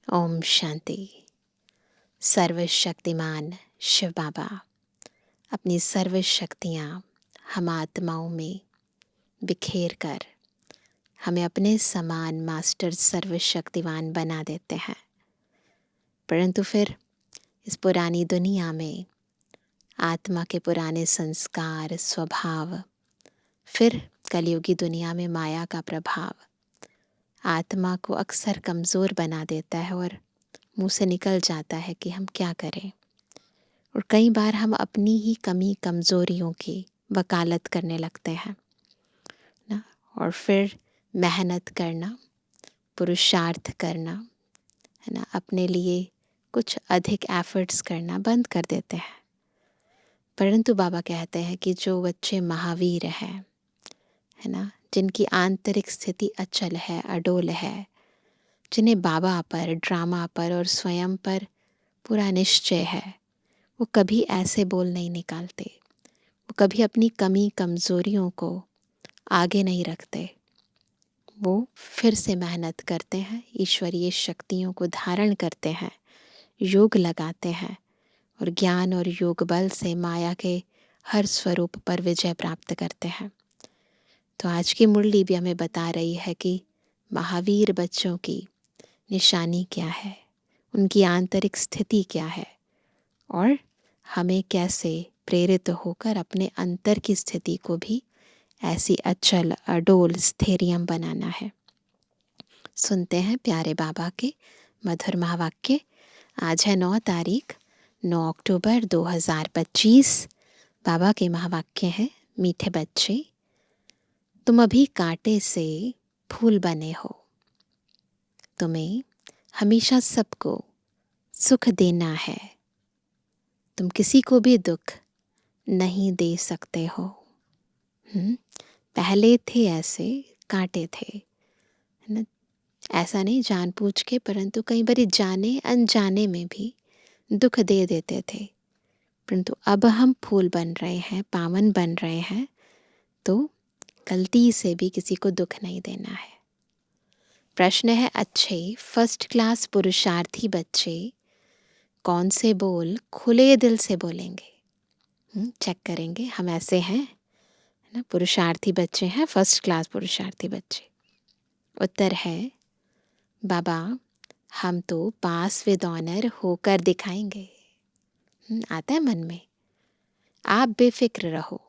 ओम शांति। सर्वशक्तिमान शिव बाबा अपनी सर्व शक्तियाँ हम आत्माओं में बिखेर कर हमें अपने समान मास्टर सर्वशक्तिवान बना देते हैं। परंतु फिर इस पुरानी दुनिया में आत्मा के पुराने संस्कार, स्वभाव, फिर कलयुगी दुनिया में माया का प्रभाव आत्मा को अक्सर कमज़ोर बना देता है और मुंह से निकल जाता है कि हम क्या करें। और कई बार हम अपनी ही कमी कमज़ोरियों की वकालत करने लगते हैं ना, और फिर मेहनत करना, पुरुषार्थ करना, है ना, अपने लिए कुछ अधिक एफर्ट्स करना बंद कर देते हैं। परंतु बाबा कहते हैं कि जो बच्चे महावीर हैं, है ना, जिनकी आंतरिक स्थिति अचल है, अडोल है, जिन्हें बाबा पर, ड्रामा पर और स्वयं पर पूरा निश्चय है, वो कभी ऐसे बोल नहीं निकालते। वो कभी अपनी कमी कमज़ोरियों को आगे नहीं रखते। वो फिर से मेहनत करते हैं, ईश्वरीय शक्तियों को धारण करते हैं, योग लगाते हैं और ज्ञान और योग बल से माया के हर स्वरूप पर विजय प्राप्त करते हैं। तो आज की मुरली भी हमें बता रही है कि महावीर बच्चों की निशानी क्या है, उनकी आंतरिक स्थिति क्या है और हमें कैसे प्रेरित होकर अपने अंतर की स्थिति को भी ऐसी अचल अडोल स्थैर्यम बनाना है। सुनते हैं प्यारे बाबा के मधुर महावाक्य। आज है 9 तारीख, 9 अक्टूबर 2025। बाबा के महावाक्य हैं, मीठे बच्चे, तुम अभी कांटे से फूल बने हो। तुम्हें हमेशा सबको सुख देना है। तुम किसी को भी दुख नहीं दे सकते हो। पहले थे ऐसे कांटे थे, है ना, ऐसा नहीं जानबूझ के, परंतु कई बार जाने अनजाने में भी दुख दे देते थे। परंतु अब हम फूल बन रहे हैं, पावन बन रहे हैं, तो गलती से भी किसी को दुख नहीं देना है। प्रश्न है, अच्छे फर्स्ट क्लास पुरुषार्थी बच्चे कौन से बोल खुले दिल से बोलेंगे? चेक करेंगे हम ऐसे हैं ना, पुरुषार्थी बच्चे हैं, फर्स्ट क्लास पुरुषार्थी बच्चे। उत्तर है, बाबा हम तो पास विद ऑनर होकर दिखाएंगे। आता है मन में, आप बेफिक्र रहो,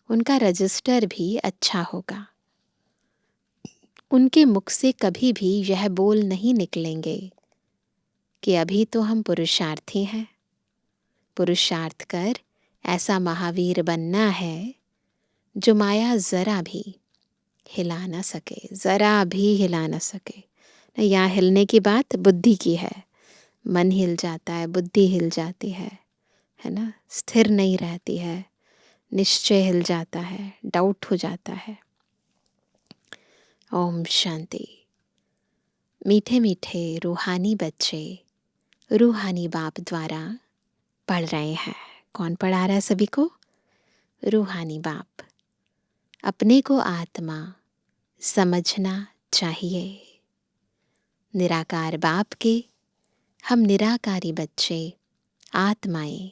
उनका रजिस्टर भी अच्छा होगा। उनके मुख से कभी भी यह बोल नहीं निकलेंगे कि अभी तो हम पुरुषार्थी हैं, पुरुषार्थ कर ऐसा महावीर बनना है जो माया जरा भी हिला ना सके, जरा भी हिला ना सके। यहाँ हिलने की बात बुद्धि की है, मन हिल जाता है, बुद्धि हिल जाती है ना, स्थिर नहीं रहती है, निश्चय हिल जाता है, डाउट हो जाता है। ओम शांति। मीठे मीठे रूहानी बच्चे रूहानी बाप द्वारा पढ़ रहे हैं। कौन पढ़ा रहा है सभी को? रूहानी बाप। अपने को आत्मा समझना चाहिए। निराकार बाप के हम निराकारी बच्चे आत्माएं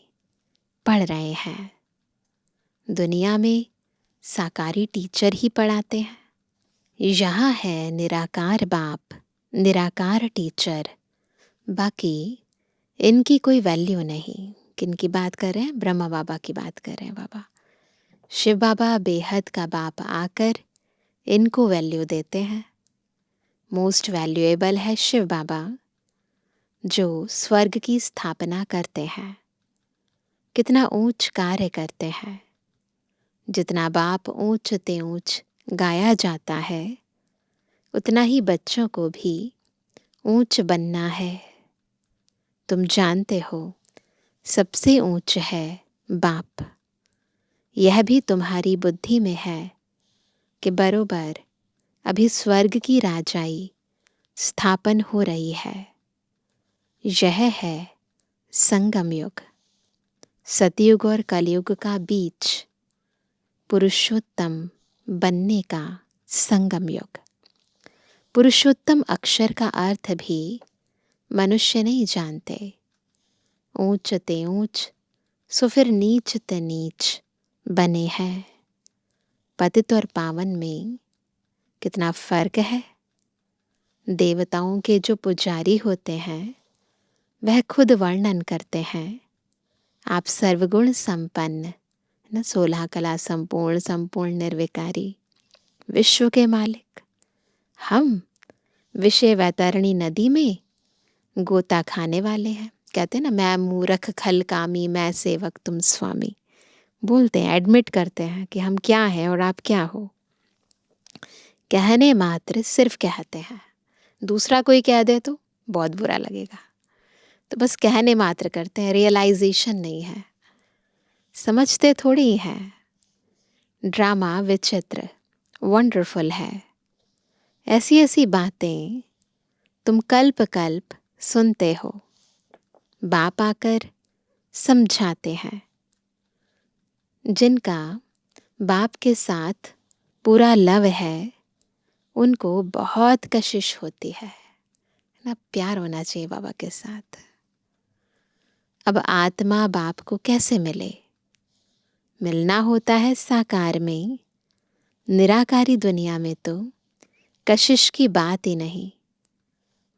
पढ़ रहे हैं। दुनिया में साकारी टीचर ही पढ़ाते हैं, यहाँ है निराकार बाप, निराकार टीचर, बाकी इनकी कोई वैल्यू नहीं। किन की बात कर रहे हैं? ब्रह्मा बाबा की बात कर रहे हैं बाबा। शिव बाबा बेहद का बाप आकर इनको वैल्यू देते हैं। मोस्ट वैल्यूएबल है शिव बाबा, जो स्वर्ग की स्थापना करते हैं। कितना ऊंच कार्य करते हैं। जितना बाप ऊंच ते ऊंच गाया जाता है, उतना ही बच्चों को भी ऊंच बनना है। तुम जानते हो सबसे ऊंच है बाप। यह भी तुम्हारी बुद्धि में है कि बरोबर अभी स्वर्ग की राजाई स्थापन हो रही है। यह है संगम युग, सतयुग और कलयुग का बीच, पुरुषोत्तम बनने का संगम युग। पुरुषोत्तम अक्षर का अर्थ भी मनुष्य नहीं जानते। ऊंच ते ऊंच सो फिर नीच ते नीच बने हैं। पतित और पावन में कितना फर्क है। देवताओं के जो पुजारी होते हैं वह खुद वर्णन करते हैं, आप सर्वगुण संपन्न, न 16 कला संपूर्ण, संपूर्ण निर्विकारी, विश्व के मालिक। हम विषय वैतरणी नदी में गोता खाने वाले हैं। कहते हैं ना, मैं मूर्ख खल कामी, मैं सेवक तुम स्वामी। बोलते हैं, एडमिट करते हैं कि हम क्या हैं और आप क्या हो। कहने मात्र सिर्फ कहते हैं। दूसरा कोई कह दे तो बहुत बुरा लगेगा, तो बस कहने मात्र करते हैं, रियलाइजेशन नहीं है, समझते थोड़ी है। ड्रामा विचित्र, वंडरफुल है। ऐसी ऐसी बातें तुम कल्प कल्प सुनते हो, बाप आकर समझाते हैं। जिनका बाप के साथ पूरा लव है उनको बहुत कशिश होती है ना, प्यार होना चाहिए बाबा के साथ। अब आत्मा बाप को कैसे मिले? मिलना होता है साकार में। निराकारी दुनिया में तो कशिश की बात ही नहीं,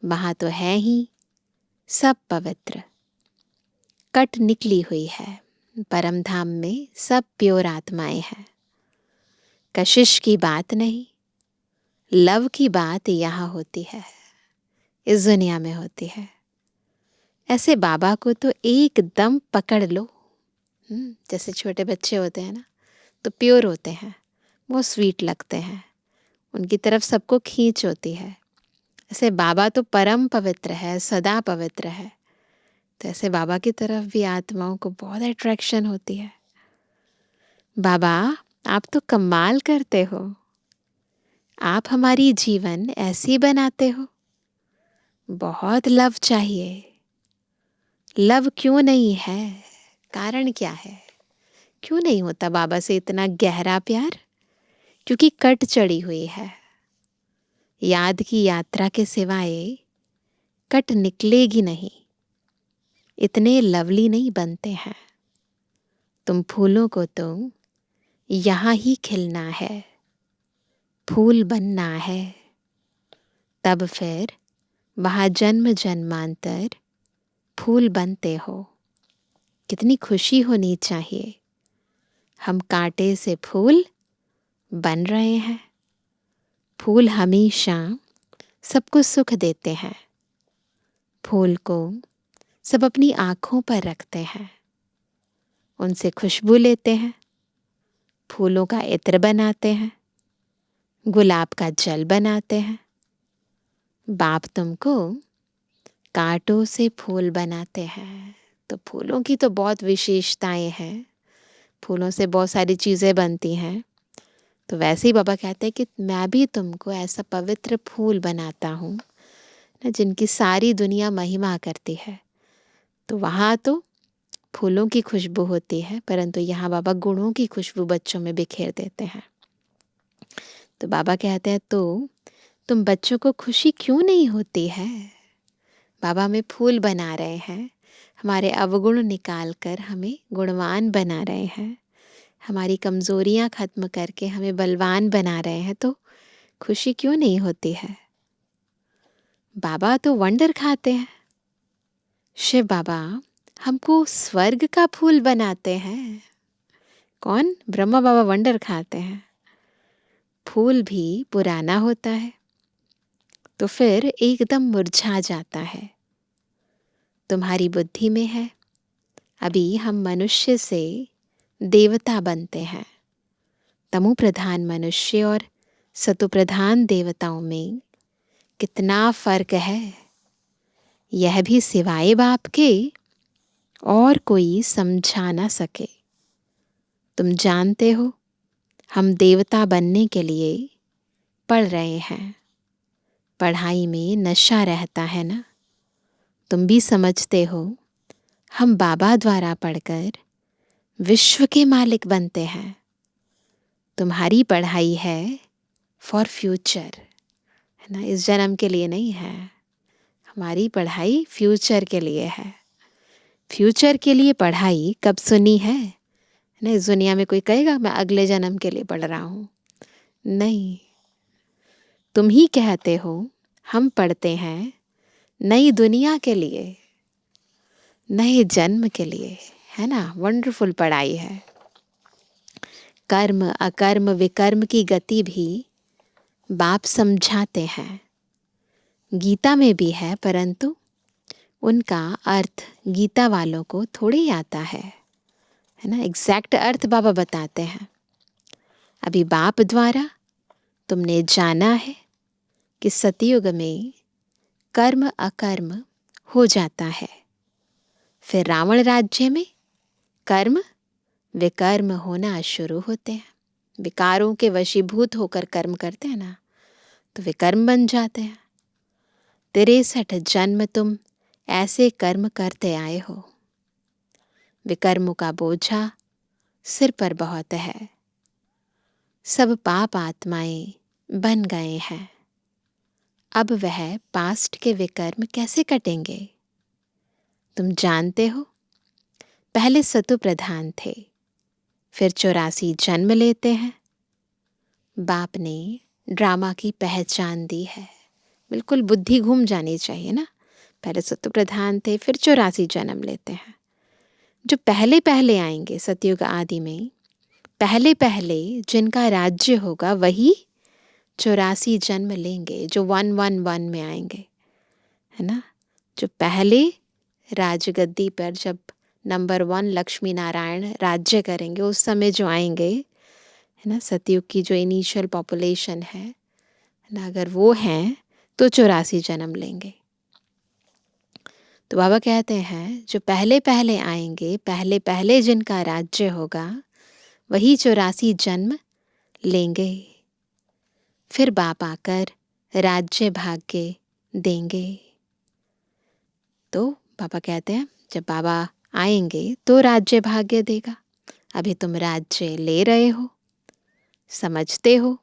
वहां तो है ही सब पवित्र। कट निकली हुई है, परम धाम में सब प्योर आत्माएं हैं। कशिश की बात नहीं, लव की बात यहाँ होती है, इस दुनिया में होती है। ऐसे बाबा को तो एकदम पकड़ लो। जैसे छोटे बच्चे होते हैं ना, तो प्योर होते हैं, वो स्वीट लगते हैं, उनकी तरफ सबको खींच होती है। ऐसे बाबा तो परम पवित्र है, सदा पवित्र है। तो ऐसे बाबा की तरफ भी आत्माओं को बहुत अट्रैक्शन होती है। बाबा आप तो कमाल करते हो, आप हमारी जीवन ऐसी बनाते हो। बहुत लव चाहिए। लव क्यों नहीं है? कारण क्या है? क्यों नहीं होता बाबा से इतना गहरा प्यार? क्योंकि कट चढ़ी हुई है। याद की यात्रा के सिवाय कट निकलेगी नहीं। इतने लवली नहीं बनते हैं। तुम फूलों को तो यहाँ ही खिलना है, फूल बनना है, तब फिर वहाँ जन्म जन्मांतर फूल बनते हो। कितनी खुशी होनी चाहिए, हम कांटे से फूल बन रहे हैं। फूल हमेशा सबको सुख देते हैं। फूल को सब अपनी आँखों पर रखते हैं, उनसे खुशबू लेते हैं, फूलों का इत्र बनाते हैं, गुलाब का जल बनाते हैं। बाप तुमको कांटों से फूल बनाते हैं। तो फूलों की तो बहुत विशेषताएं हैं, फूलों से बहुत सारी चीज़ें बनती हैं। तो वैसे ही बाबा कहते हैं कि मैं भी तुमको ऐसा पवित्र फूल बनाता हूँ ना, जिनकी सारी दुनिया महिमा करती है। तो वहाँ तो फूलों की खुशबू होती है, परंतु यहाँ बाबा गुणों की खुशबू बच्चों में बिखेर देते हैं। तो बाबा कहते हैं तो तुम बच्चों को खुशी क्यों नहीं होती है? बाबा हमें फूल बना रहे हैं, हमारे अवगुण निकाल कर हमें गुणवान बना रहे हैं, हमारी कमज़ोरियाँ ख़त्म करके हमें बलवान बना रहे हैं। तो खुशी क्यों नहीं होती है? बाबा तो वंडर खाते हैं। शिव बाबा हमको स्वर्ग का फूल बनाते हैं। कौन? ब्रह्मा बाबा वंडर खाते हैं। फूल भी पुराना होता है तो फिर एकदम मुरझा जाता है। तुम्हारी बुद्धि में है, अभी हम मनुष्य से देवता बनते हैं। तमो प्रधान मनुष्य और सतो प्रधान देवताओं में कितना फर्क है, यह भी सिवाय बाप के और कोई समझा ना सके। तुम जानते हो हम देवता बनने के लिए पढ़ रहे हैं। पढ़ाई में नशा रहता है ना, तुम भी समझते हो हम बाबा द्वारा पढ़कर विश्व के मालिक बनते हैं। तुम्हारी पढ़ाई है फॉर फ्यूचर, है ना, इस जन्म के लिए नहीं है। हमारी पढ़ाई फ्यूचर के लिए है। फ्यूचर के लिए पढ़ाई कब सुनी है? नहीं, इस दुनिया में कोई कहेगा मैं अगले जन्म के लिए पढ़ रहा हूँ? नहीं, तुम ही कहते हो हम पढ़ते हैं नई दुनिया के लिए, नए जन्म के लिए, है ना। वंडरफुल पढ़ाई है। कर्म अकर्म विकर्म की गति भी बाप समझाते हैं। गीता में भी है, परंतु उनका अर्थ गीता वालों को थोड़ी आता है ना। एग्जैक्ट अर्थ बाबा बताते हैं। अभी बाप द्वारा तुमने जाना है कि सतयुग में कर्म अकर्म हो जाता है, फिर रावण राज्य में कर्म विकर्म होना शुरू होते हैं। विकारों के वशीभूत होकर कर्म करते हैं ना, तो विकर्म बन जाते हैं। 63 जन्म तुम ऐसे कर्म करते आए हो। विकर्मों का बोझा सिर पर बहुत है। सब पाप आत्माएं बन गए हैं। अब वह पास्ट के विकर्म कैसे कटेंगे? तुम जानते हो, पहले सतु प्रधान थे, फिर 84 जन्म लेते हैं। बाप ने ड्रामा की पहचान दी है। बिल्कुल बुद्धि घूम जानी चाहिए ना। पहले सतु प्रधान थे, फिर 84 जन्म लेते हैं। जो पहले पहले आएंगे सतयुग आदि में, पहले पहले जिनका राज्य होगा वही 84 जन्म लेंगे, जो 111 में आएंगे, है ना। जो पहले राजगद्दी पर जब नंबर 1 लक्ष्मी नारायण राज्य करेंगे, उस समय जो आएंगे, है ना, सतयुग की जो इनिशियल पॉपुलेशन है ना, अगर वो हैं तो 84 जन्म लेंगे। तो बाबा कहते हैं जो पहले पहले आएंगे, पहले पहले जिनका राज्य होगा वही 84 जन्म लेंगे। फिर बाप आकर राज्य भाग्य देंगे। तो बाबा कहते हैं जब बाबा आएंगे तो राज्य भाग्य देगा। अभी तुम राज्य ले रहे हो, समझते हो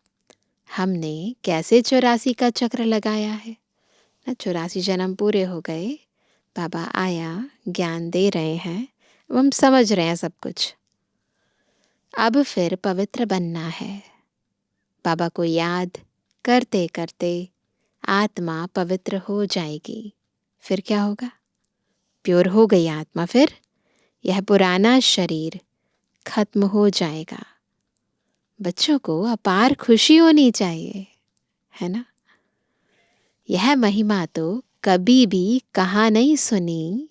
हमने कैसे 84 का चक्र लगाया है ना। 84 जन्म पूरे हो गए, बाबा आया, ज्ञान दे रहे हैं, अब हम समझ रहे हैं सब कुछ। अब फिर पवित्र बनना है। बाबा को याद करते करते आत्मा पवित्र हो जाएगी। फिर क्या होगा? प्योर हो गई आत्मा, फिर यह पुराना शरीर खत्म हो जाएगा। बच्चों को अपार खुशी होनी चाहिए, है ना। यह महिमा तो कभी भी कहा नहीं सुनी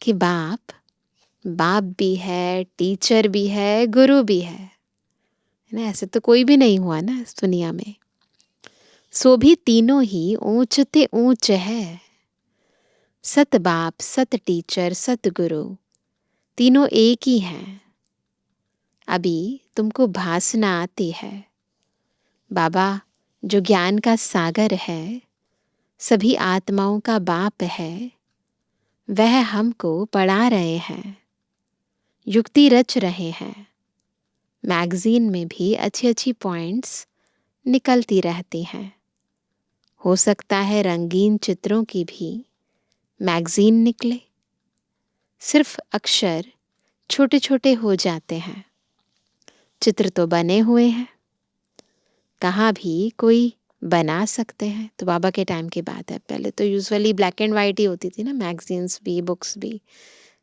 कि बाप भी है, टीचर भी है, गुरु भी है ना। ऐसे तो कोई भी नहीं हुआ ना इस दुनिया में। सो भी तीनों ही ऊंचते ऊंच है। सत बाप, सत टीचर, सत गुरु, तीनों एक ही हैं। अभी तुमको भासना आती है। बाबा जो ज्ञान का सागर है, सभी आत्माओं का बाप है, वह हमको पढ़ा रहे हैं, युक्ति रच रहे हैं। मैगजीन में भी अच्छी अच्छी पॉइंट्स निकलती रहती हैं। हो सकता है रंगीन चित्रों की भी मैगजीन निकले। सिर्फ अक्षर छोटे छोटे हो जाते हैं, चित्र तो बने हुए हैं। कहाँ भी कोई बना सकते हैं। तो बाबा के टाइम की बात है, पहले तो यूजुअली ब्लैक एंड वाइट ही होती थी ना, मैगजीन्स भी, बुक्स भी।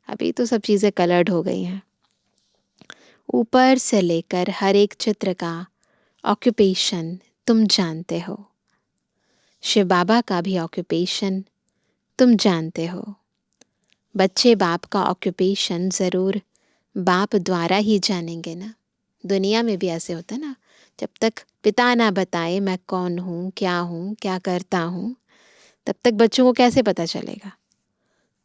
अभी तो सब चीज़ें कलर्ड हो गई हैं। ऊपर से लेकर हर एक चित्र का ऑक्यूपेशन तुम जानते हो। शिव बाबा का भी ऑक्यूपेशन तुम जानते हो। बच्चे बाप का ऑक्यूपेशन ज़रूर बाप द्वारा ही जानेंगे ना। दुनिया में भी ऐसे होता है ना, जब तक पिता ना बताए मैं कौन हूँ, क्या करता हूँ, तब तक बच्चों को कैसे पता चलेगा।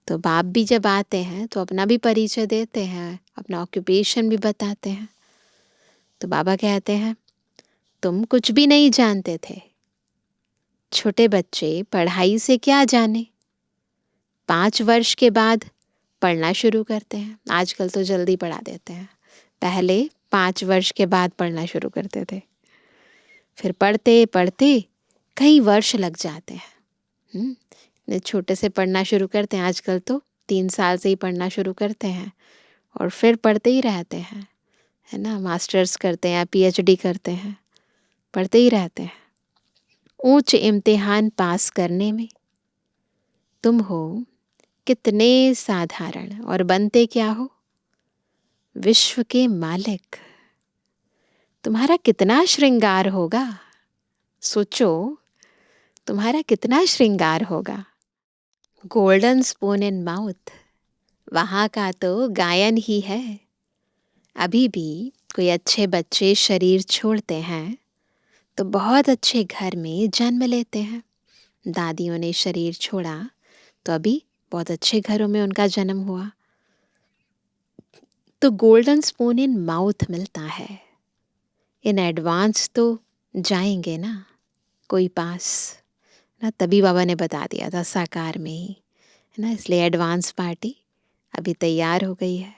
तो बाप भी जब आते हैं तो अपना भी परिचय देते हैं, अपना ऑक्यूपेशन भी बताते हैं। तो बाबा कहते हैं तुम कुछ भी नहीं जानते थे। छोटे बच्चे पढ़ाई से क्या जाने, 5 वर्ष के बाद पढ़ना शुरू करते हैं। आजकल तो जल्दी पढ़ा देते हैं, पहले 5 वर्ष के बाद पढ़ना शुरू करते थे। फिर पढ़ते पढ़ते कई वर्ष लग जाते हैं। इतने छोटे से पढ़ना शुरू करते हैं, आजकल तो 3 साल से ही पढ़ना शुरू करते हैं और फिर पढ़ते ही रहते हैं, है ना। मास्टर्स करते हैं या पीएचडी करते हैं, पढ़ते ही रहते हैं। ऊंच इम्तिहान पास करने में तुम हो कितने साधारण और बनते क्या हो विश्व के मालिक। तुम्हारा कितना श्रृंगार होगा, सोचो तुम्हारा कितना श्रृंगार होगा। गोल्डन स्पून इन माउथ, वहाँ का तो गायन ही है। अभी भी कोई अच्छे बच्चे शरीर छोड़ते हैं तो बहुत अच्छे घर में जन्म लेते हैं। दादियों ने शरीर छोड़ा तो अभी बहुत अच्छे घरों में उनका जन्म हुआ। तो गोल्डन स्पून इन माउथ मिलता है। इन एडवांस तो जाएंगे ना कोई पास ना, तभी बाबा ने बता दिया था साकार में ही, है ना। इसलिए एडवांस पार्टी अभी तैयार हो गई है।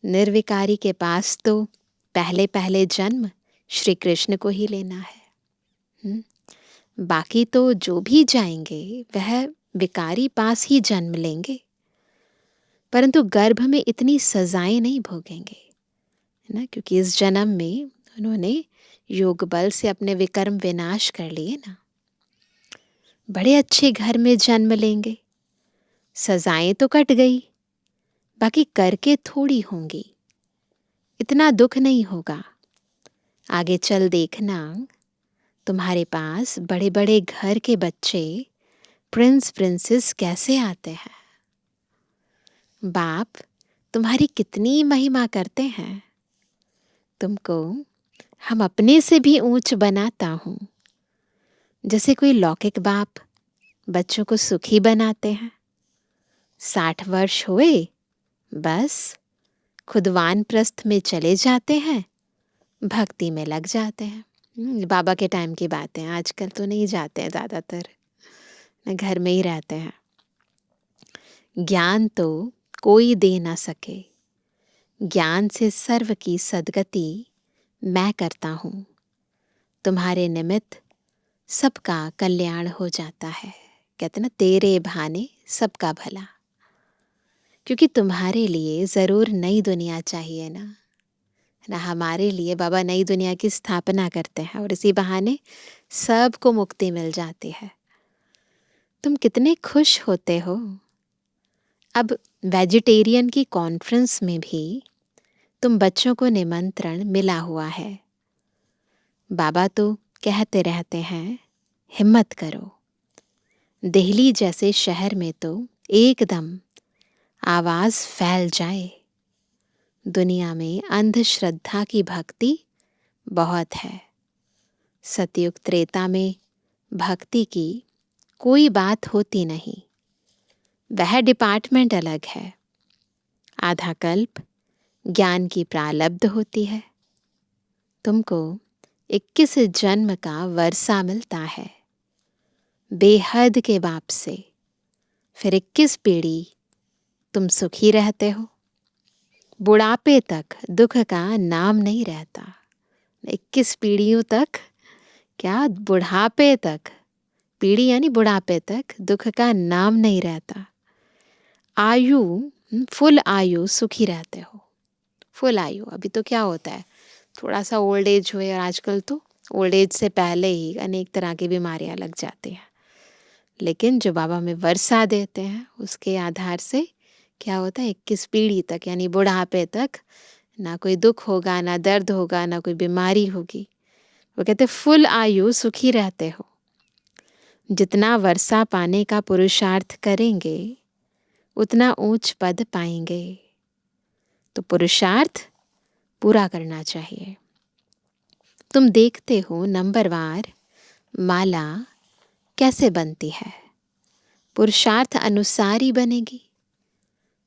निर्विकारी के पास तो पहले पहले जन्म श्री कृष्ण को ही लेना है। बाकी तो जो भी जाएंगे वह विकारी पास ही जन्म लेंगे, परंतु गर्भ में इतनी सजाएं नहीं भोगेंगे, है ना। क्योंकि इस जन्म में उन्होंने योग बल से अपने विकर्म विनाश कर लिए ना। बड़े अच्छे घर में जन्म लेंगे, सजाएं तो कट गई, बाकी करके थोड़ी होंगी, इतना दुख नहीं होगा। आगे चल देखना, तुम्हारे पास बड़े बड़े घर के बच्चे प्रिंस प्रिंसेस कैसे आते हैं। बाप तुम्हारी कितनी महिमा करते हैं। तुमको हम अपने से भी ऊंच बनाता हूँ। जैसे कोई लौकिक बाप बच्चों को सुखी बनाते हैं। 60 वर्ष हुए बस खुद वानप्रस्थ में चले जाते हैं, भक्ति में लग जाते हैं। बाबा के टाइम की बातें, आजकल तो नहीं जाते हैं, ज़्यादातर घर में ही रहते हैं। ज्ञान तो कोई दे ना सके, ज्ञान से सर्व की सद्गति मैं करता हूँ। तुम्हारे निमित्त सबका कल्याण हो जाता है। कहते ना, तेरे बहाने सबका भला। क्योंकि तुम्हारे लिए ज़रूर नई दुनिया चाहिए ना, हमारे लिए बाबा नई दुनिया की स्थापना करते हैं और इसी बहाने सबको मुक्ति मिल जाती है। तुम कितने खुश होते हो। अब वेजिटेरियन की कॉन्फ्रेंस में भी तुम बच्चों को निमंत्रण मिला हुआ है। बाबा तो कहते रहते हैं, हिम्मत करो। दिल्ली जैसे शहर में तो एकदम आवाज़ फैल जाए। दुनिया में अंधश्रद्धा की भक्ति बहुत है। सतयुग त्रेता में भक्ति की कोई बात होती नहीं, वह डिपार्टमेंट अलग है। आधा कल्प ज्ञान की प्रालब्ध होती है। तुमको 21 जन्म का वर्षा मिलता है बेहद के बाप से। फिर 21 पीढ़ी तुम सुखी रहते हो। बुढ़ापे तक दुख का नाम नहीं रहता। 21 पीढ़ियों तक, क्या बुढ़ापे तक, पीढ़ी यानी बुढ़ापे तक दुख का नाम नहीं रहता। आयु, फुल आयु सुखी रहते हो। फुल आयु। अभी तो क्या होता है, थोड़ा सा ओल्ड एज हुए, और आजकल तो ओल्ड एज से पहले ही अनेक तरह की बीमारियां लग जाती हैं। लेकिन जो बाबा में वर्षा देते हैं उसके आधार से क्या होता है, 21 पीढ़ी तक यानी बुढ़ापे तक ना कोई दुख होगा, ना दर्द होगा, ना कोई बीमारी होगी। वो कहते फुल आयु सुखी रहते हो। जितना वर्षा पाने का पुरुषार्थ करेंगे उतना ऊंच पद पाएंगे। तो पुरुषार्थ पूरा करना चाहिए। तुम देखते हो नंबरवार माला कैसे बनती है, पुरुषार्थ अनुसार ही बनेगी।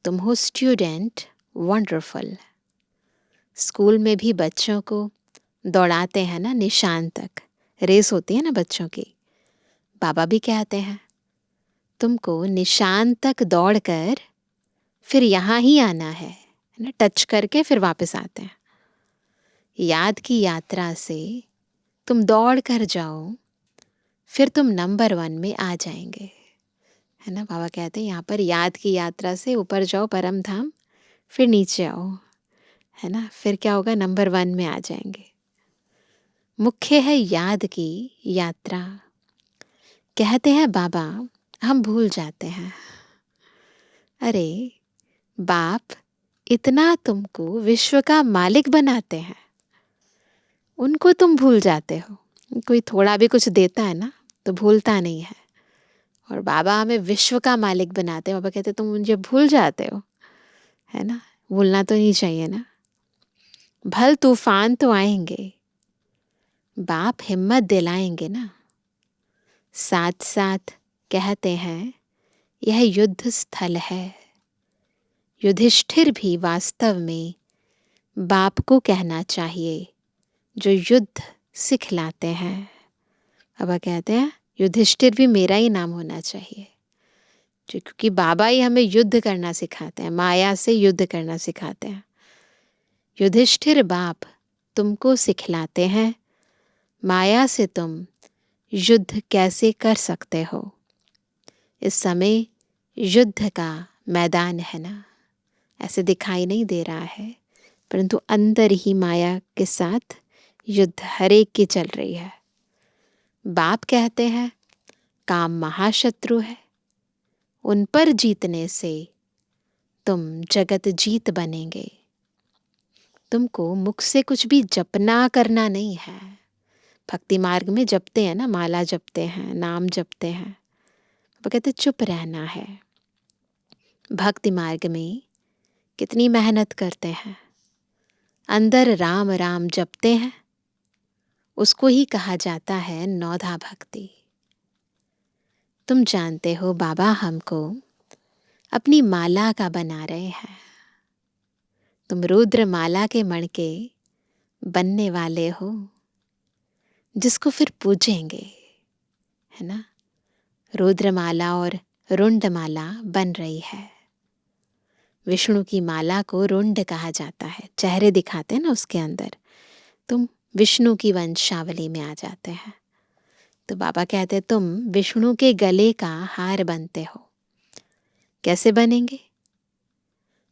तुम हो स्टूडेंट वंडरफुल। स्कूल में भी बच्चों को दौड़ाते हैं ना, निशान तक रेस होती है ना बच्चों की। बाबा भी कहते हैं तुमको निशान तक दौड़कर फिर यहाँ ही आना है ना, टच करके फिर वापस आते हैं। याद की यात्रा से तुम दौड़ कर जाओ, फिर तुम नंबर 1 में आ जाएंगे। है ना। बाबा कहते हैं यहाँ पर याद की यात्रा से ऊपर जाओ परम धाम, फिर नीचे आओ, है ना। फिर क्या होगा, नंबर 1 में आ जाएंगे। मुख्य है याद की यात्रा। कहते हैं बाबा हम भूल जाते हैं। अरे बाप इतना तुमको विश्व का मालिक बनाते हैं, उनको तुम भूल जाते हो। कोई थोड़ा भी कुछ देता है ना तो भूलता नहीं है, और बाबा हमें विश्व का मालिक बनाते हैं। बाबा कहते तुम मुझे भूल जाते हो, है ना। भूलना तो नहीं चाहिए ना। भल तूफान तो आएंगे, बाप हिम्मत दिलाएंगे ना। साथ साथ कहते हैं यह युद्ध स्थल है। युधिष्ठिर भी वास्तव में बाप को कहना चाहिए जो युद्ध सिखलाते हैं। बाबा कहते हैं युधिष्ठिर भी मेरा ही नाम होना चाहिए, क्योंकि बाबा ही हमें युद्ध करना सिखाते हैं, माया से युद्ध करना सिखाते हैं। युधिष्ठिर बाप तुमको सिखलाते हैं माया से तुम युद्ध कैसे कर सकते हो। इस समय युद्ध का मैदान है ना, ऐसे दिखाई नहीं दे रहा है, परंतु अंदर ही माया के साथ युद्ध हर एक की चल रही है। बाप कहते हैं काम महाशत्रु है, उन पर जीतने से तुम जगत जीत बनेंगे। तुमको मुख से कुछ भी जपना करना नहीं है। भक्ति मार्ग में जपते हैं ना, माला जपते हैं, नाम जपते हैं, वो कहते चुप रहना है। भक्ति मार्ग में कितनी मेहनत करते हैं, अंदर राम राम जपते हैं, उसको ही कहा जाता है नौधा भक्ति। तुम जानते हो बाबा हमको अपनी माला का बना रहे हैं। तुम रुद्र माला के मणके बनने वाले हो, जिसको फिर पूजेंगे, है ना। रुद्रमाला और रुंडमाला बन रही है। विष्णु की माला को रुंड कहा जाता है, चेहरे दिखाते हैं ना उसके अंदर। तुम विष्णु की वंशावली में आ जाते हैं। तो बाबा कहते हैं तुम विष्णु के गले का हार बनते हो। कैसे बनेंगे?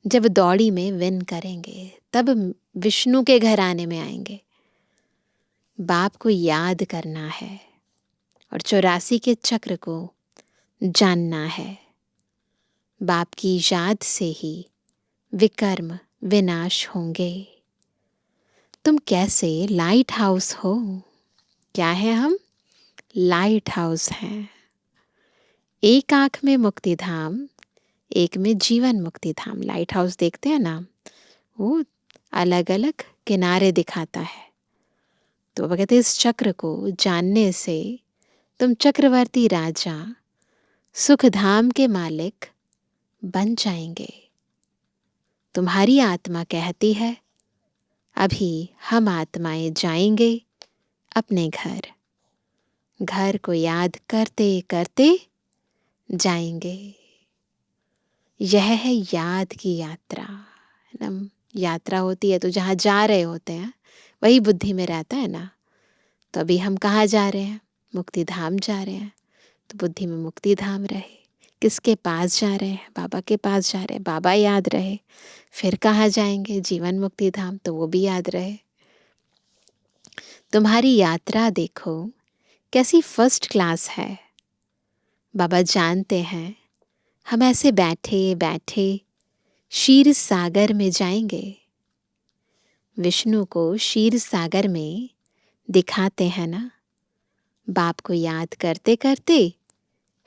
जब दौड़ी में विन करेंगे तब विष्णु के घराने में आएंगे। बाप को याद करना है और 84 के चक्र को जानना है। बाप की याद से ही विकर्म विनाश होंगे। तुम कैसे लाइट हाउस हो? क्या है हम? लाइट हाउस हैं। एक आंख में मुक्ति धाम, एक में जीवन मुक्ति धाम। लाइट हाउस देखते हैं ना, वो अलग अलग किनारे दिखाता है। तो वो कहते इस चक्र को जानने से तुम चक्रवर्ती राजा सुख धाम के मालिक बन जाएंगे। तुम्हारी आत्मा कहती है अभी हम आत्माएं जाएंगे अपने घर। घर को याद करते करते जाएंगे। यह है याद की यात्रा। यात्रा होती है तो जहाँ जा रहे होते हैं वही बुद्धि में रहता है ना। तो अभी हम कहाँ जा रहे हैं? मुक्ति धाम जा रहे हैं, तो बुद्धि में मुक्ति धाम रहे। किसके पास जा रहे हैं? बाबा के पास जा रहे हैं, बाबा याद रहे। फिर कहाँ जाएंगे? जीवन मुक्ति धाम, तो वो भी याद रहे। तुम्हारी यात्रा देखो कैसी फर्स्ट क्लास है। बाबा जानते हैं हम ऐसे बैठे बैठे क्षीर सागर में जाएंगे। विष्णु को क्षीर सागर में दिखाते हैं ना। बाप को याद करते करते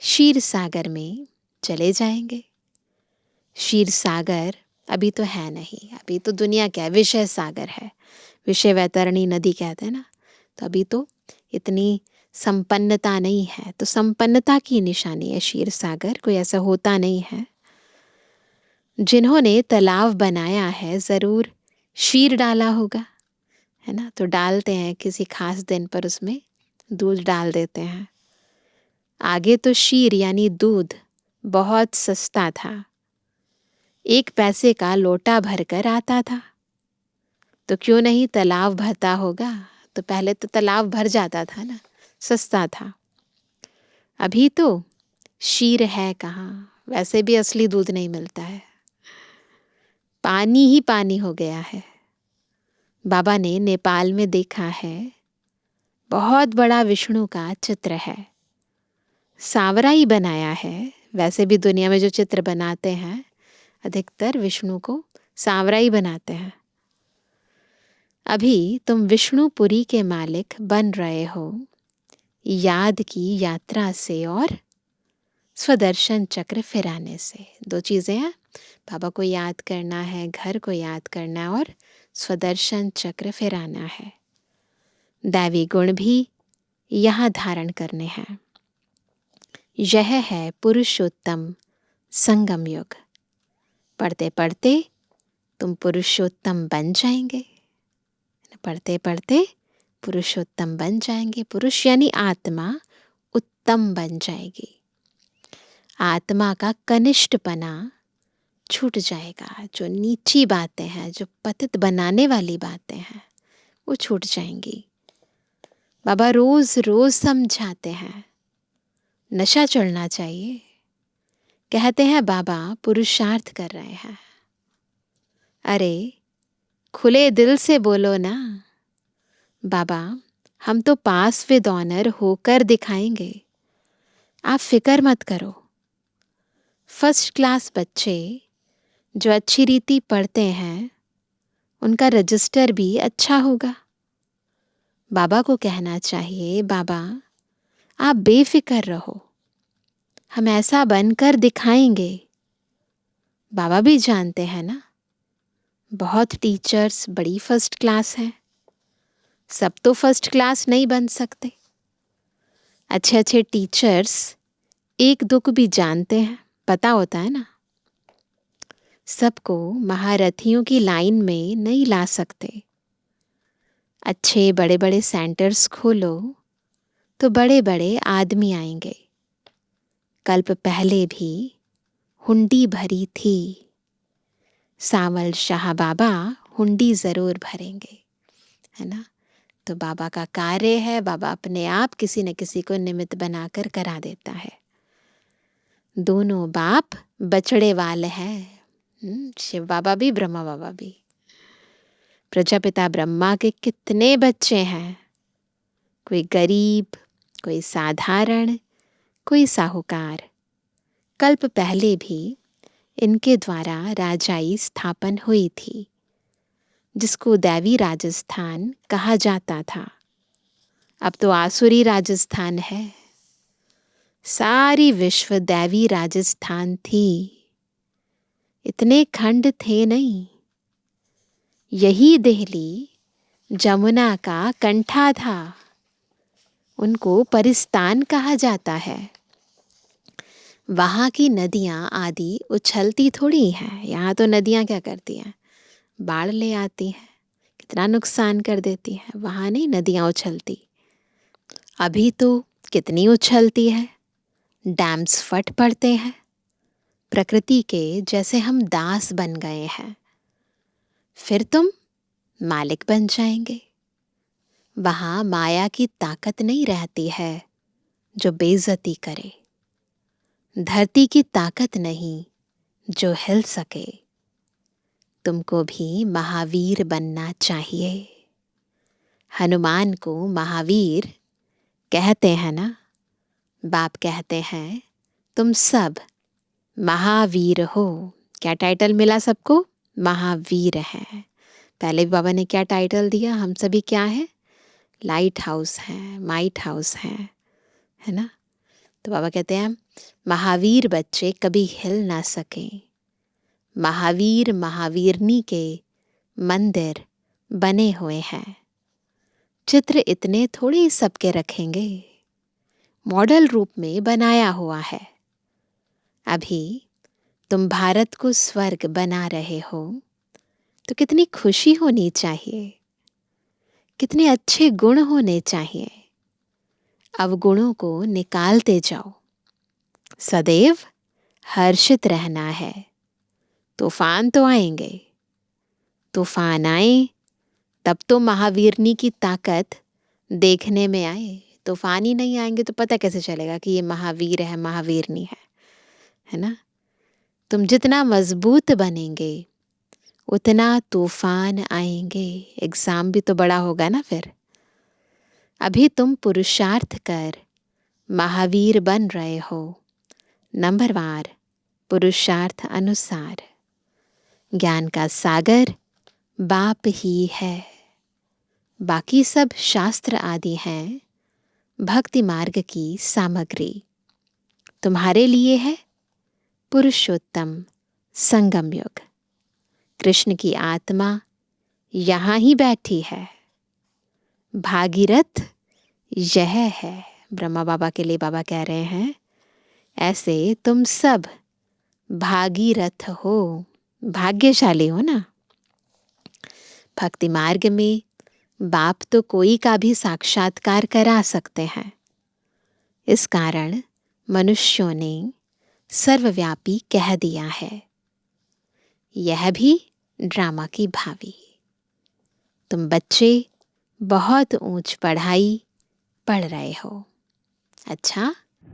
क्षीर सागर में चले जाएंगे। क्षीर सागर अभी तो है नहीं, अभी तो दुनिया क्या है, विषय सागर है। विषय वैतरणी नदी कहते हैं ना। तो अभी तो इतनी संपन्नता नहीं है, तो संपन्नता की निशानी है क्षीर सागर। कोई ऐसा होता नहीं है। जिन्होंने तालाब बनाया है जरूर क्षीर डाला होगा, है ना। तो डालते हैं किसी खास दिन पर, उसमें दूध डाल देते हैं। आगे तो क्षीर यानी दूध बहुत सस्ता था, 1 पैसे का लोटा भरकर आता था। तो क्यों नहीं तालाब भरता होगा? तो पहले तो तालाब भर जाता था ना, सस्ता था। अभी तो शीर है कहाँ, वैसे भी असली दूध नहीं मिलता है, पानी ही पानी हो गया है। बाबा ने नेपाल में देखा है, बहुत बड़ा विष्णु का चित्र है, सांवरा ही बनाया है। वैसे भी दुनिया में जो चित्र बनाते हैं अधिकतर विष्णु को सांवरा ही बनाते हैं। अभी तुम विष्णुपुरी के मालिक बन रहे हो, याद की यात्रा से और स्वदर्शन चक्र फिराने से। दो चीज़ें हैं, बाबा को याद करना है, घर को याद करना है, और स्वदर्शन चक्र फिराना है। दैवी गुण भी यहाँ धारण करने हैं। यह है पुरुषोत्तम संगम युग। पढ़ते पढ़ते तुम पुरुषोत्तम बन जाएंगे, पढ़ते पढ़ते पुरुषोत्तम बन जाएंगे। पुरुष यानी आत्मा उत्तम बन जाएगी। आत्मा का कनिष्ठपना छूट जाएगा। जो नीची बातें हैं, जो पतित बनाने वाली बातें हैं, वो छूट जाएंगी। बाबा रोज रोज समझाते हैं, नशा चढ़ना चाहिए। कहते हैं बाबा पुरुषार्थ कर रहे हैं। अरे खुले दिल से बोलो ना, बाबा हम तो पास विद ऑनर होकर दिखाएंगे, आप फिक्र मत करो। फर्स्ट क्लास बच्चे जो अच्छी रीति पढ़ते हैं, उनका रजिस्टर भी अच्छा होगा। बाबा को कहना चाहिए, बाबा आप बेफिक्र रहो, हम ऐसा बनकर दिखाएंगे। बाबा भी जानते हैं ना, बहुत टीचर्स बड़ी फर्स्ट क्लास हैं, सब तो फर्स्ट क्लास नहीं बन सकते। अच्छे अच्छे टीचर्स एक दो को भी जानते हैं, पता होता है ना। सबको महारथियों की लाइन में नहीं ला सकते। अच्छे बड़े बड़े सेंटर्स खोलो तो बड़े बड़े आदमी आएंगे। कल्प पहले भी हुंडी भरी थी, सावल शाह बाबा हुंडी ज़रूर भरेंगे, है ना। तो बाबा का कार्य है, बाबा अपने आप किसी न किसी को निमित्त बनाकर करा देता है। दोनों बाप बछड़े वाले हैं, शिव बाबा भी ब्रह्मा बाबा भी। प्रजापिता ब्रह्मा के कितने बच्चे हैं, कोई गरीब, कोई साधारण, कोई साहूकार। कल्प पहले भी इनके द्वारा राजाई स्थापन हुई थी, जिसको दैवी राजस्थान कहा जाता था। अब तो आसुरी राजस्थान है। सारी विश्व दैवी राजस्थान थी, इतने खंड थे नहीं। यही देहली जमुना का कंठा था, उनको परिस्तान कहा जाता है। वहाँ की नदियाँ आदि उछलती थोड़ी हैं। यहाँ तो नदियाँ क्या करती हैं, बाढ़ ले आती हैं, कितना नुकसान कर देती हैं। वहाँ नहीं नदियाँ उछलती। अभी तो कितनी उछलती है, डैम्स फट पड़ते हैं। प्रकृति के जैसे हम दास बन गए हैं। फिर तुम मालिक बन जाएंगे। वहाँ माया की ताकत नहीं रहती है जो बेइज्जती करे, धरती की ताकत नहीं जो हिल सके। तुमको भी महावीर बनना चाहिए। हनुमान को महावीर कहते हैं ना। बाप कहते हैं तुम सब महावीर हो। क्या टाइटल मिला सबको, महावीर है। पहले भी बाबा ने क्या टाइटल दिया, हम सभी क्या है, लाइट हाउस हैं, माइट हाउस हैं, है ना। तो बाबा कहते हैं महावीर बच्चे कभी हिल ना सकें। महावीर महावीरनी के मंदिर बने हुए हैं। चित्र इतने थोड़े सबके रखेंगे, मॉडल रूप में बनाया हुआ है। अभी तुम भारत को स्वर्ग बना रहे हो, तो कितनी खुशी होनी चाहिए, कितने अच्छे गुण होने चाहिए। अवगुणों को निकालते जाओ। सदैव हर्षित रहना है। तूफान तो आएंगे, तूफान आए तब तो महावीरनी की ताकत देखने में आए। तूफान ही नहीं आएंगे तो पता कैसे चलेगा कि ये महावीर है, महावीरनी है ना। तुम जितना मजबूत बनेंगे उतना तूफान आएंगे। एग्जाम भी तो बड़ा होगा ना फिर। अभी तुम पुरुषार्थ कर महावीर बन रहे हो, नंबरवार पुरुषार्थ अनुसार। ज्ञान का सागर बाप ही है, बाकी सब शास्त्र आदि हैं भक्ति मार्ग की सामग्री। तुम्हारे लिए है पुरुषोत्तम संगम युग। कृष्ण की आत्मा यहाँ ही बैठी है, भागीरथ यह है। ब्रह्मा बाबा के लिए बाबा कह रहे हैं ऐसे तुम सब भागीरथ हो, भाग्यशाली हो ना। भक्ति मार्ग में बाप तो कोई का भी साक्षात्कार करा सकते हैं। इस कारण मनुष्यों ने सर्वव्यापी कह दिया है। यह भी ड्रामा की भावी। तुम बच्चे बहुत ऊंच पढ़ाई पढ़ रहे हो। अच्छा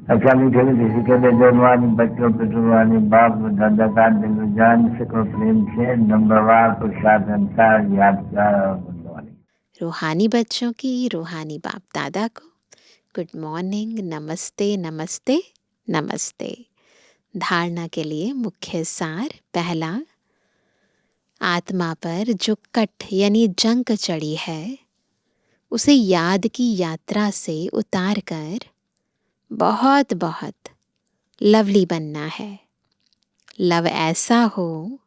मीठे किसी के लिए जवानी बच्चों पे जुबानी बाप दादा का दिल जान सको प्रेम से नंबरवार पुरुषार्थ अनुसार यादगार और गुणवानी। रूहानी बच्चों की रूहानी बाप दादा को गुड मॉर्निंग, नमस्ते नमस्ते नमस्ते। धारणा के लिए मुख्य सार। पहला, आत्मा पर जो कट यानी जंक चढ़ी है उसे याद की यात्रा से उतार कर बहुत बहुत लवली बनना है। लव ऐसा हो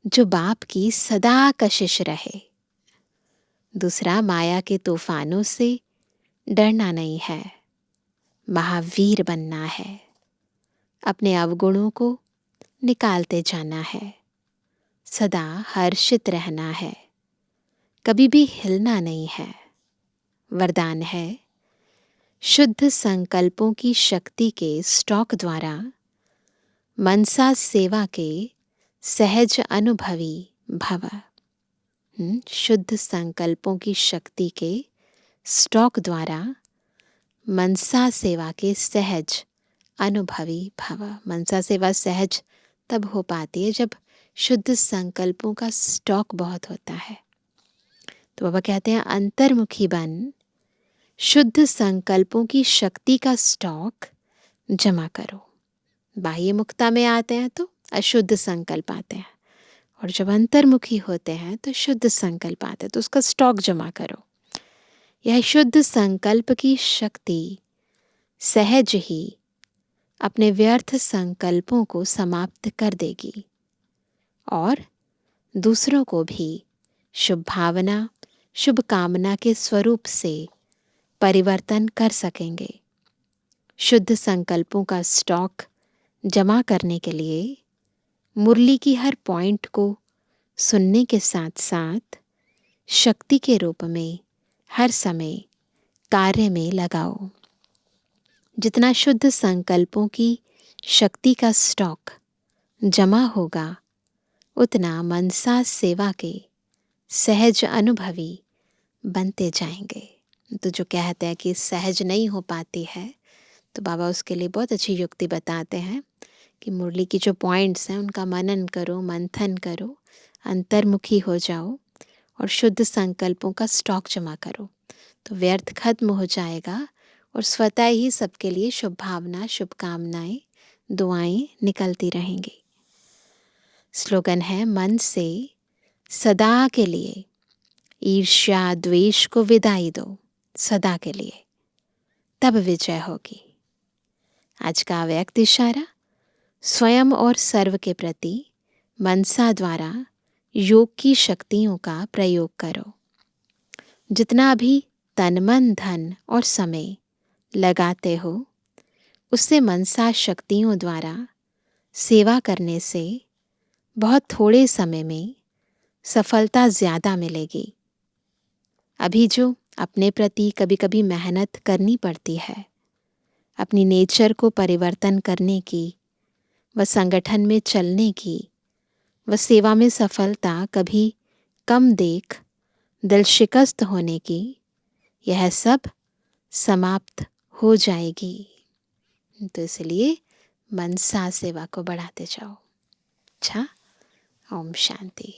जो बाप की सदा कशिश रहे। दूसरा, माया के तूफानों से डरना नहीं है, महावीर बनना है। अपने अवगुणों को निकालते जाना है, सदा हर्षित रहना है, कभी भी हिलना नहीं है। वरदान है शुद्ध संकल्पों की शक्ति के स्टॉक द्वारा मनसा सेवा के सहज अनुभवी भव। शुद्ध संकल्पों की शक्ति के स्टॉक द्वारा मनसा सेवा के सहज अनुभवी भव। मनसा सेवा सहज तब हो पाती है जब शुद्ध संकल्पों का स्टॉक बहुत होता है। तो बाबा कहते हैं अंतर्मुखी बन शुद्ध संकल्पों की शक्ति का स्टॉक जमा करो। बाह्य मुक्ता में आते हैं तो अशुद्ध संकल्प आते हैं, और जब अंतर्मुखी होते हैं तो शुद्ध संकल्प आते हैं, तो उसका स्टॉक जमा करो। यह शुद्ध संकल्प की शक्ति सहज ही अपने व्यर्थ संकल्पों को समाप्त कर देगी और दूसरों को भी शुभ भावना, शुभ कामना के स्वरूप से परिवर्तन कर सकेंगे। शुद्ध संकल्पों का स्टॉक जमा करने के लिए मुरली की हर पॉइंट को सुनने के साथ साथ शक्ति के रूप में हर समय कार्य में लगाओ। जितना शुद्ध संकल्पों की शक्ति का स्टॉक जमा होगा उतना मनसा सेवा के सहज अनुभवी बनते जाएंगे। तो जो कहते हैं कि सहज नहीं हो पाती है, तो बाबा उसके लिए बहुत अच्छी युक्ति बताते हैं कि मुरली की जो पॉइंट्स हैं उनका मनन करो, मंथन करो, अंतर्मुखी हो जाओ और शुद्ध संकल्पों का स्टॉक जमा करो, तो व्यर्थ खत्म हो जाएगा और स्वतः ही सबके लिए शुभ भावना, शुभकामनाएं, दुआएं निकलती रहेंगी। स्लोगन है मन से सदा के लिए ईर्ष्या द्वेष को विदाई दो, सदा के लिए, तब विजय होगी। आज का व्यक्त इशारा, स्वयं और सर्व के प्रति मनसा द्वारा योग की शक्तियों का प्रयोग करो। जितना भी तन मन धन और समय लगाते हो उससे मनसा शक्तियों द्वारा सेवा करने से बहुत थोड़े समय में सफलता ज़्यादा मिलेगी। अभी जो अपने प्रति कभी कभी मेहनत करनी पड़ती है, अपनी नेचर को परिवर्तन करने की, व संगठन में चलने की, व सेवा में सफलता कभी कम देख दिल शिकस्त होने की, यह सब समाप्त हो जाएगी। तो इसलिए मनसा सेवा को बढ़ाते जाओ। अच्छा, ओम शांति।